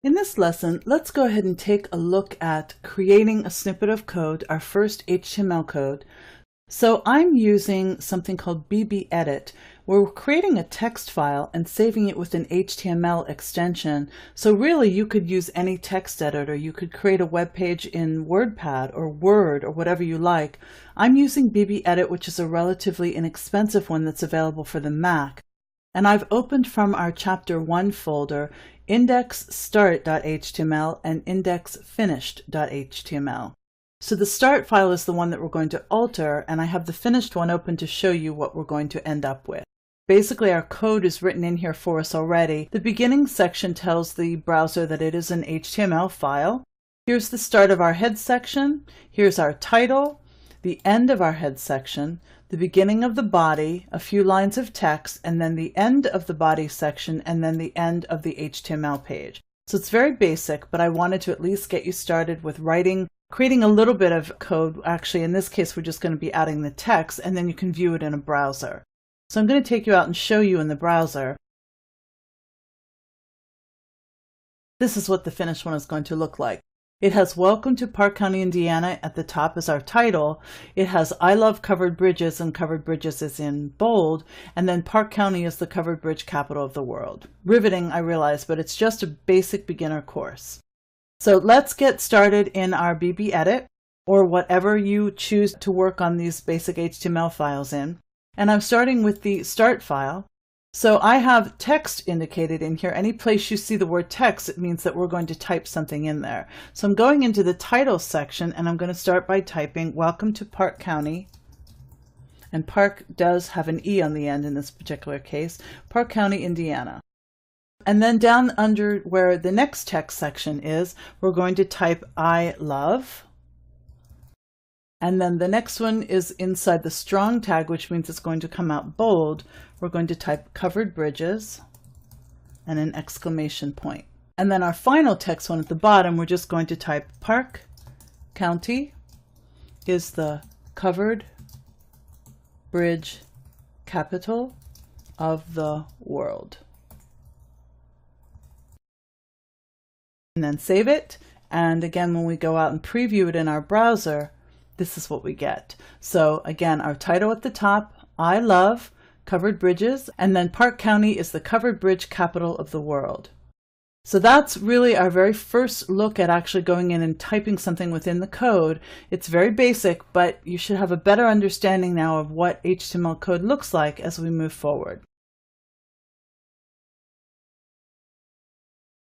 In this lesson, let's go ahead and take a look at creating a snippet of code, our first HTML code. So I'm using something called BBEdit. We're creating a text file and saving it with an HTML extension. So really you could use any text editor. You could create a web page in WordPad or Word or whatever you like. I'm using BBEdit, which is a relatively inexpensive one that's available for the Mac. And I've opened from our chapter 1 folder indexstart.html and indexfinished.html. So the start file is the one that we're going to alter, and I have the finished one open to show you what we're going to end up with. Basically, our code is written in here for us already. The beginning section tells the browser that it is an HTML file. Here's the start of our head section. Here's our title, the end of our head section, the beginning of the body, a few lines of text, and then the end of the body section, and then the end of the HTML page. So it's very basic, but I wanted to at least get you started with creating a little bit of code. Actually, in this case, we're just going to be adding the text, and then you can view it in a browser. So I'm going to take you out and show you in the browser. This is what the finished one is going to look like. It has Welcome to Park County, Indiana at the top as our title. It has I love covered bridges, and covered bridges is in bold. And then Park County is the covered bridge capital of the world. Riveting, I realize, but it's just a basic beginner course. So let's get started in our BBEdit, or whatever you choose to work on these basic HTML files in. And I'm starting with the start file. So I have text indicated in here. Any place you see the word text, it means that we're going to type something in there. So I'm going into the title section, and I'm going to start by typing Welcome to Park County. And Park does have an E on the end in this particular case. Park County, Indiana. And then down under where the next text section is, we're going to type I love. And then the next one is inside the strong tag, which means it's going to come out bold. We're going to type covered bridges and an exclamation point. And then our final text one at the bottom, we're just going to type Park County is the covered bridge capital of the world. And then save it. And again, when we go out and preview it in our browser, this is what we get. So again, our title at the top, I love covered bridges, and then Park County is the covered bridge capital of the world. So that's really our very first look at actually going in and typing something within the code. It's very basic, but you should have a better understanding now of what HTML code looks like as we move forward.